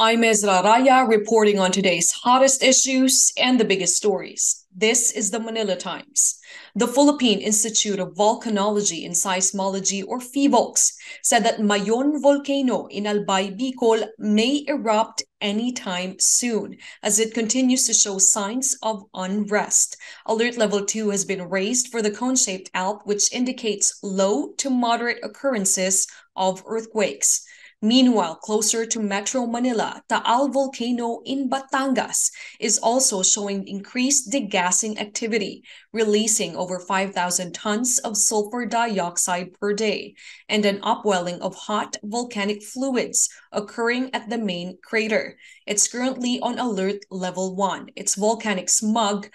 I'm EZRAH reporting on today's hottest issues and the biggest stories. This is the Manila Times. The Philippine Institute of Volcanology and Seismology, or PhiVolcs, said that Mayon Volcano in Albay, Bicol may erupt anytime soon as it continues to show signs of unrest. Alert level 2 has been raised for the cone-shaped ALP, which indicates low to moderate occurrences of earthquakes. Meanwhile, closer to Metro Manila, Taal Volcano in Batangas is also showing increased degassing activity, releasing over 5,000 tons of sulfur dioxide per day, and an upwelling of hot volcanic fluids occurring at the main crater. It's currently on alert level 1. Its volcanic smog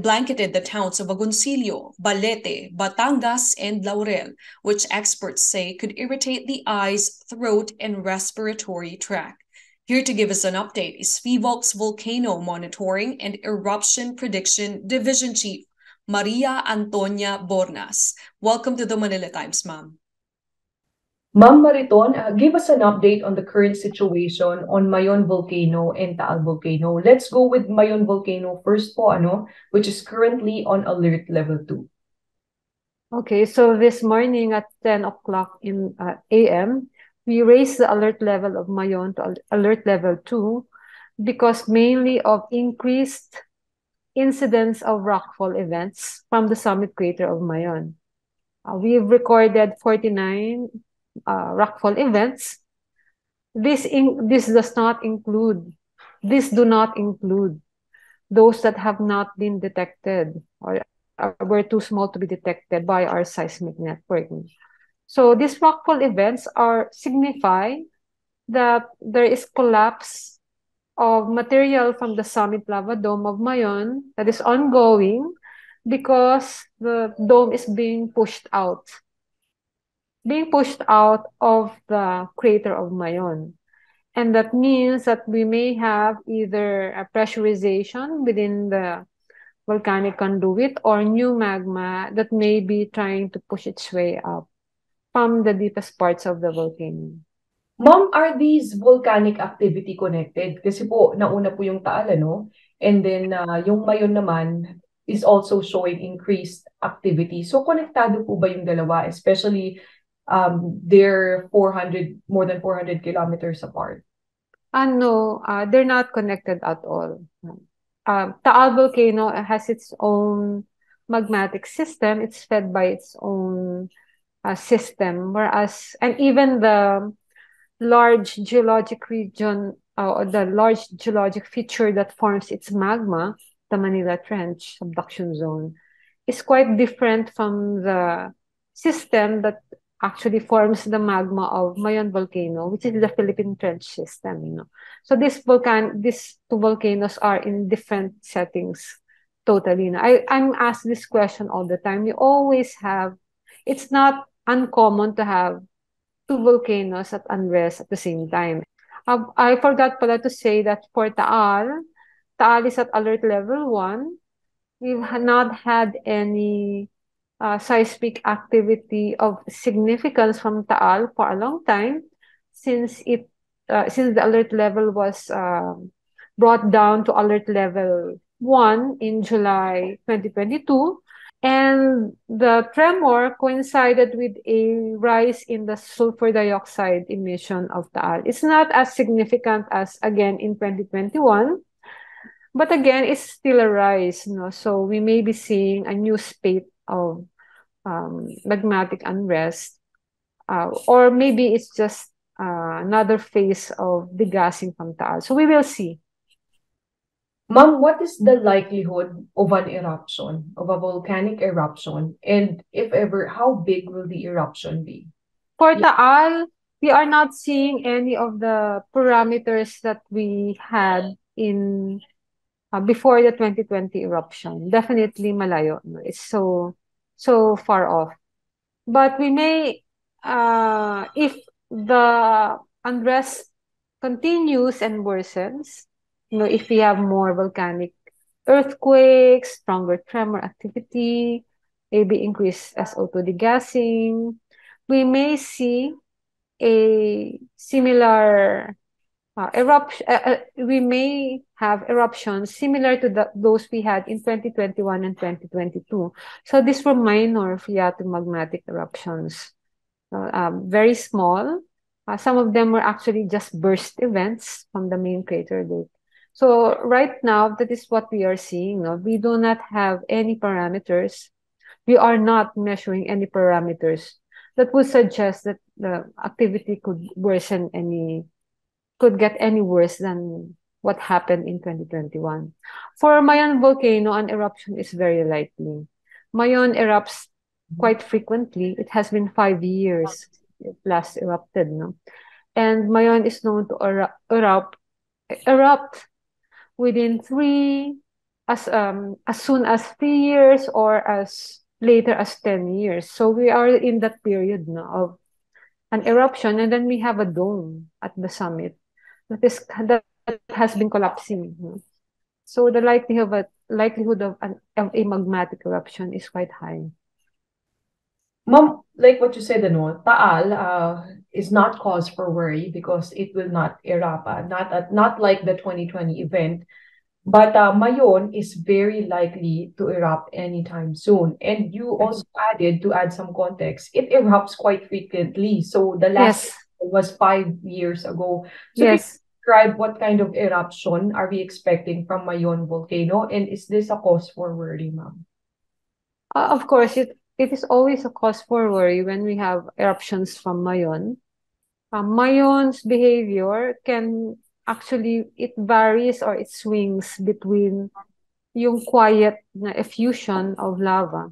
blanketed the towns of Agoncillo, Balete, Batangas, and Laurel, which experts say could irritate the eyes, throat, and respiratory tract. Here to give us an update is PhiVolcs Volcano Monitoring and Eruption Prediction Division Chief, Maria Antonia Bornas. Welcome to the Manila Times, ma'am. Ma'am Mariton, give us an update on the current situation on Mayon Volcano and Taal Volcano. Let's go with Mayon Volcano first po, which is currently on alert level 2. Okay, so this morning at 10 o'clock a.m., we raised the alert level of Mayon to alert level 2 because mainly of increased incidence of rockfall events from the summit crater of Mayon. We've recorded 49 rockfall events. These do not include those that have not been detected or were too small to be detected by our seismic network. So these rockfall events signify that there is collapse of material from the summit lava dome of Mayon that is ongoing because the dome is being pushed out of the crater of Mayon. And that means that we may have either a pressurization within the volcanic conduit or new magma that may be trying to push its way up from the deepest parts of the volcano. Ma'am, are these volcanic activity connected? Kasi po, nauna po yung Taal, And then, yung Mayon naman is also showing increased activity. So, konektado po ba yung dalawa? Especially, they're more than 400 kilometers apart. No, they're not connected at all. Taal Volcano has its own magmatic system. It's fed by its own system, and even the large geologic region or the large geologic feature that forms its magma, the Manila Trench subduction zone, is quite different from the system that actually forms the magma of Mayon Volcano, which is the Philippine Trench system. So these two volcanoes are in different settings totally. I'm asked this question all the time. It's not uncommon to have two volcanoes at unrest at the same time. I forgot pala to say that for Taal is at alert level 1. We've not had any seismic activity of significance from Taal for a long time since the alert level was brought down to alert level 1 in July 2022. And the tremor coincided with a rise in the sulfur dioxide emission of Taal. It's not as significant as, again, in 2021, but again, it's still a rise. So we may be seeing a new spate of magmatic unrest, or maybe it's just another phase of degassing from Taal. So we will see. Ma'am, what is the likelihood of an eruption, of a volcanic eruption? And if ever, how big will the eruption be? For Taal, we are not seeing any of the parameters that we had in before the 2020 eruption. Definitely malayo. It's so far off. But we may, if the unrest continues and worsens, if we have more volcanic earthquakes, stronger tremor activity, maybe increased SO2 degassing, we may see a similar we may have eruptions similar to those we had in 2021 and 2022. So these were minor phreatomagmatic eruptions, very small. Some of them were actually just burst events from the main crater lake. So right now, that is what we are seeing. No? We do not have any parameters. We are not measuring any parameters that would suggest that the activity could get any worse than what happened in 2021. For Mayon volcano, an eruption is very likely. Mayon erupts quite frequently. It has been 5 years it last erupted, no? And Mayon is known to erupt within as soon as 3 years or as later as 10 years. So we are in that period now of an eruption, and then we have a dome at the summit that has been collapsing. So the likelihood of a magmatic eruption is quite high. Ma'am, like what you said, Taal is not cause for worry because it will not erupt, not like the 2020 event. But Mayon is very likely to erupt anytime soon. And you also added, to add some context, it erupts quite frequently. So the last was 5 years ago. So can you describe what kind of eruption are we expecting from Mayon volcano? And is this a cause for worry, ma'am? Of course, it is always a cause for worry when we have eruptions from Mayon. Mayon's behavior it varies or it swings between yung quiet na effusion of lava.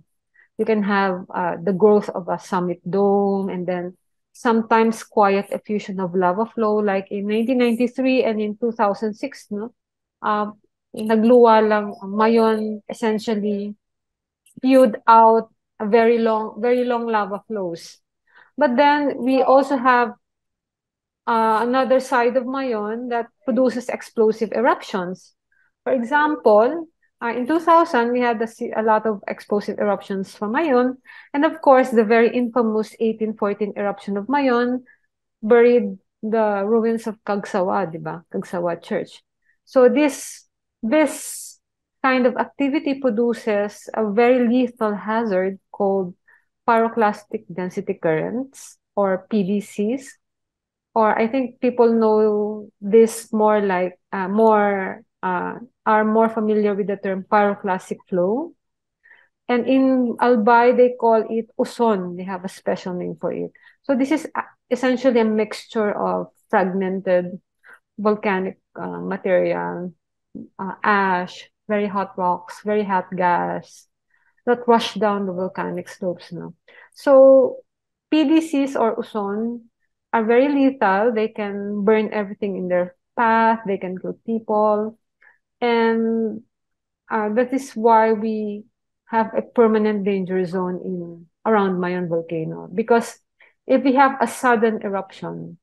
You can have the growth of a summit dome, and then sometimes quiet effusion of lava flow, like in 1993 and in 2006, no? Nagluwa lang Mayon, essentially spewed out a very long lava flows. But then we also have another side of Mayon that produces explosive eruptions. For example, in 2000, we had a lot of explosive eruptions from Mayon. And of course, the very infamous 1814 eruption of Mayon buried the ruins of Kagsawa, diba? Kagsawa Church. So this kind of activity produces a very lethal hazard called pyroclastic density currents, or PDCs. Or I think people know this more like are more familiar with the term pyroclastic flow. And in Albay, they call it uson. They have a special name for it. So this is essentially a mixture of fragmented volcanic material, ash, very hot rocks, very hot gas that rush down the volcanic slopes. No? So PDCs or uson are very lethal. They can burn everything in their path. They can kill people. And that is why we have a permanent danger zone around Mayon Volcano. Because if we have a sudden eruption,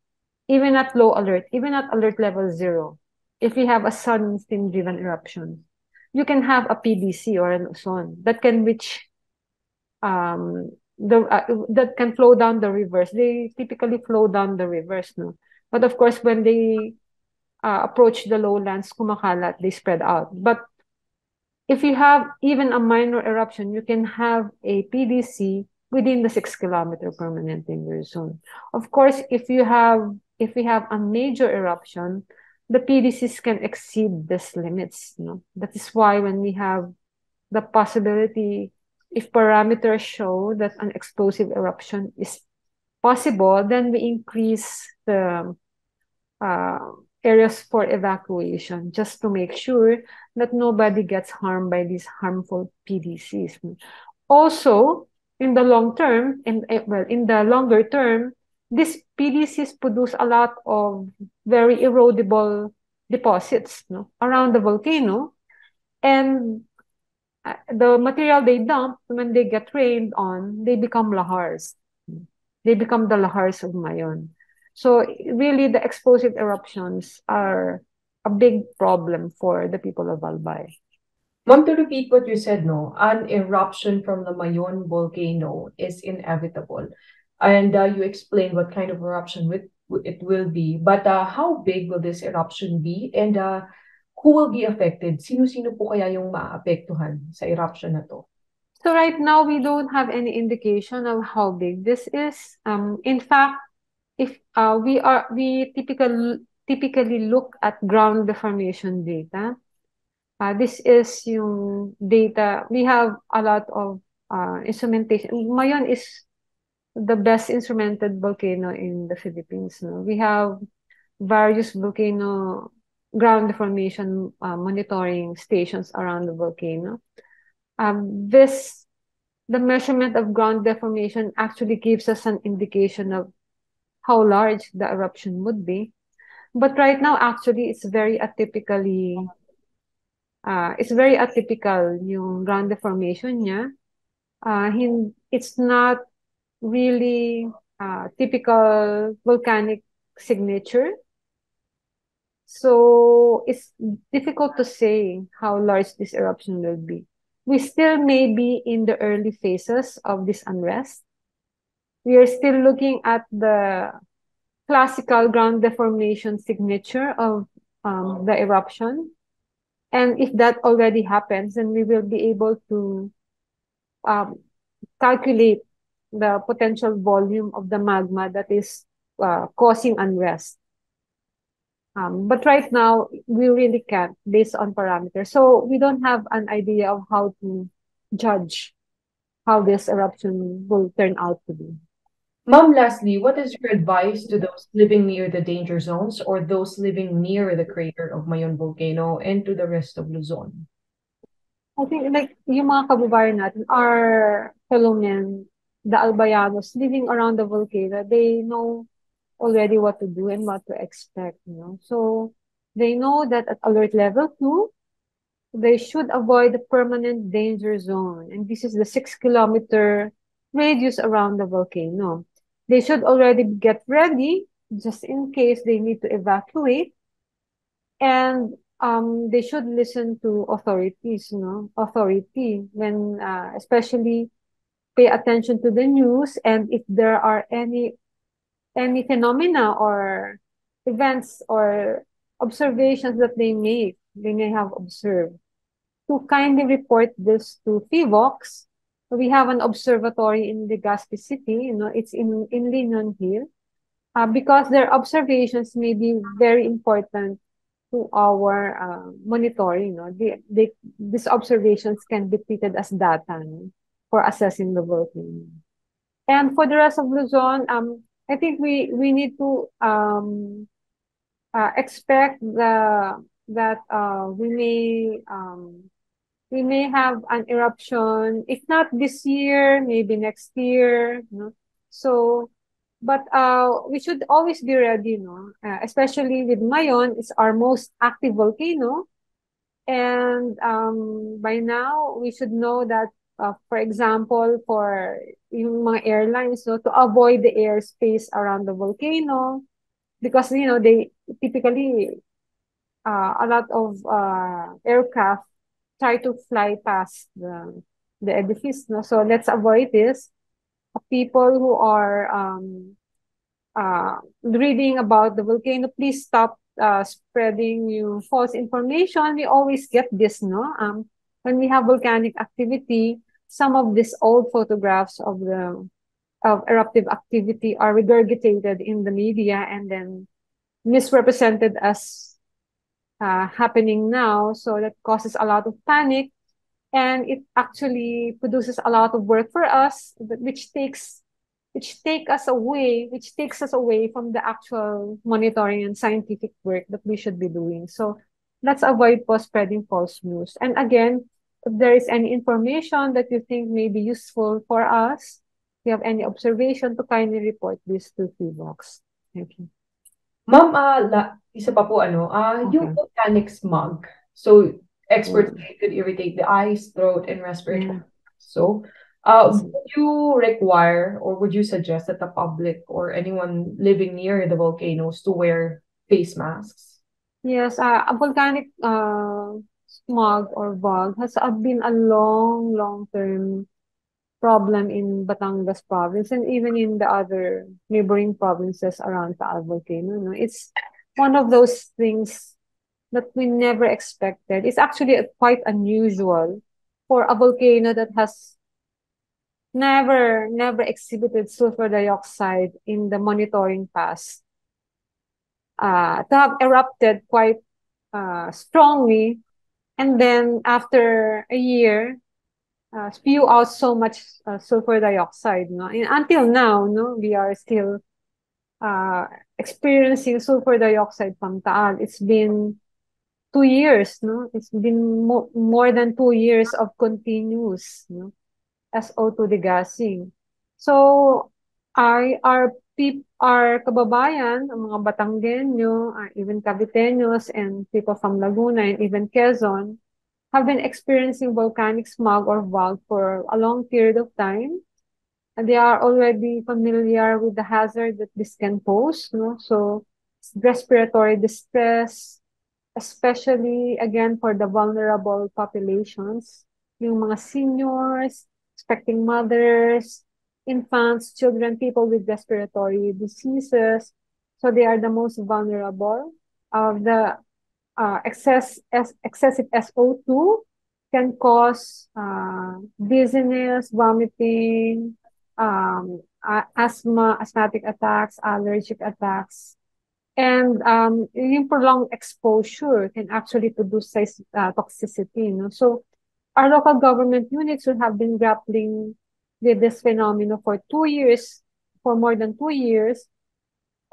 even at low alert, even at alert level 0, if we have a sudden steam-driven eruption, you can have a PDC or an ozone that can reach that can flow down the rivers. They typically flow down the rivers, no? But of course, when they approach the lowlands, kumakalat, they spread out. But if you have even a minor eruption, you can have a PDC within the 6-kilometer permanent danger zone. Of course, if we have a major eruption, the PDCs can exceed these limits. No? That is why when we have the possibility, if parameters show that an explosive eruption is possible, then we increase the areas for evacuation just to make sure that nobody gets harmed by these harmful PDCs. Also, in the long term, in the longer term, these PDCs produce a lot of very erodible deposits, no, around the volcano, and the material they dump, when they get rained on, they become lahars. They become the lahars of Mayon. So really, the explosive eruptions are a big problem for the people of Albay. Ma'am, to repeat what you said, no, an eruption from the Mayon volcano is inevitable. And you explained what kind of eruption it will be. But how big will this eruption be? And who will be affected? Sino-sino po kaya yung maapektuhan sa eruption na to? So right now, we don't have any indication of how big this is. In fact, if we typically look at ground deformation data. This is yung data. We have a lot of instrumentation. Mayon is the best instrumented volcano in the Philippines. No? We have various volcano ground deformation monitoring stations around the volcano. The measurement of ground deformation actually gives us an indication of how large the eruption would be. But right now, actually, it's very atypical yung ground deformation niya. It's not really typical volcanic signature. So it's difficult to say how large this eruption will be. We still may be in the early phases of this unrest. We are still looking at the classical ground deformation signature of the eruption. And if that already happens, then we will be able to calculate the potential volume of the magma that is causing unrest. But right now, we really can't based on parameters. So we don't have an idea of how to judge how this eruption will turn out to be. Ma'am, lastly, what is your advice to those living near the danger zones or those living near the crater of Mayon Volcano and to the rest of Luzon? I think like yung mga kababayan natin, our fellow men, the Albayanos living around the volcano, they know already what to do and what to expect, you know. So they know that at alert level 2, they should avoid the permanent danger zone. And this is the 6-kilometer radius around the volcano. They should already get ready just in case they need to evacuate. And they should listen to authorities, authority when, especially pay attention to the news. And if there are any phenomena or events or observations that they may have observed, to kindly report this to PhiVolcs. We have an observatory in Legazpi City, it's in Linon Hill, because their observations may be very important to our monitoring. These observations can be treated as data for assessing the volcano. And for the rest of Luzon, I think we need to expect that we may have an eruption, if not this year, maybe next year. So, but we should always be ready, especially with Mayon, it's our most active volcano. And by now, we should know that, for example, for yung mga airlines, to avoid the airspace around the volcano, because, they typically, a lot of aircraft try to fly past the edifice. So let's avoid this. People who are reading about the volcano, please stop spreading false information. We always get this, when we have volcanic activity, some of these old photographs of eruptive activity are regurgitated in the media and then misrepresented as happening now. So that causes a lot of panic, and it actually produces a lot of work for us, which takes us away from the actual monitoring and scientific work that we should be doing. So let's avoid spreading false news. And again, if there is any information that you think may be useful for us, if you have any observation, to kindly report this to PhiVolcs. Thank you. Ma'am, isa pa po, yung volcanic smog. So, experts say it could irritate the eyes, throat, and respiratory. So, would you require or would you suggest that the public or anyone living near the volcanoes to wear face masks? Yes, a volcanic smog or VOG has been a long-term problem in Batangas province and even in the other neighboring provinces around Taal Volcano. No? It's one of those things that we never expected. It's actually quite unusual for a volcano that has never exhibited sulfur dioxide in the monitoring past to have erupted quite strongly, and then after a year spew out so much sulfur dioxide. No? And until now, no, we are still uh, experiencing sulfur dioxide from Taal. It's been 2 years, no? It's been more than 2 years of continuous, no? SO2 degassing. So, our kababayan, ang mga Batanggenyo, even Caviteños, and people from Laguna, and even Quezon, have been experiencing volcanic smog or VOG for a long period of time. And they are already familiar with the hazard that this can pose, no? So, respiratory distress, especially again for the vulnerable populations, yung mga seniors, expecting mothers, infants, children, people with respiratory diseases. So they are the most vulnerable. The excessive SO2 can cause dizziness, vomiting, asthmatic attacks, allergic attacks. And yung prolonged exposure can actually produce toxicity. No? So our local government units would have been grappling with this phenomenon for 2 years, for more than 2 years.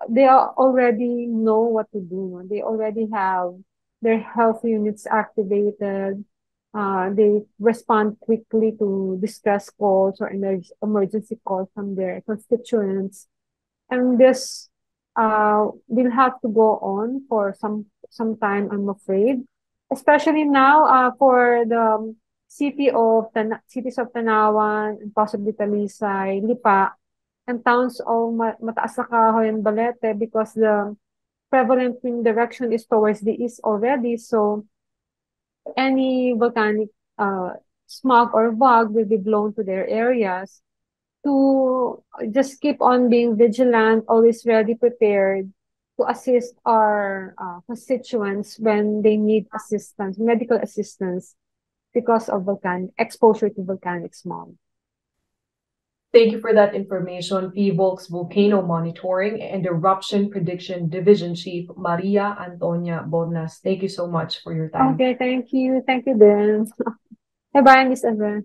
They already know what to do. No? They already have their health units activated. They respond quickly to distress calls or emergency calls from their constituents. And this will have to go on for some time, I'm afraid. Especially now for the cities of Tanawan and possibly Talisay, Lipa, and towns of Mataas na Kahoy and Balete, because the prevalent wind direction is towards the east already. So any volcanic smog or fog will be blown to their areas. To just keep on being vigilant, always ready, prepared to assist our constituents when they need assistance, medical assistance, because of exposure to volcanic smog. Thank you for that information, PhiVolcs Volcano Monitoring and Eruption Prediction Division Chief Maria Antonia Bonas. Thank you so much for your time. Okay, thank you. Thank you, Ben. Bye-bye, Miss Eva.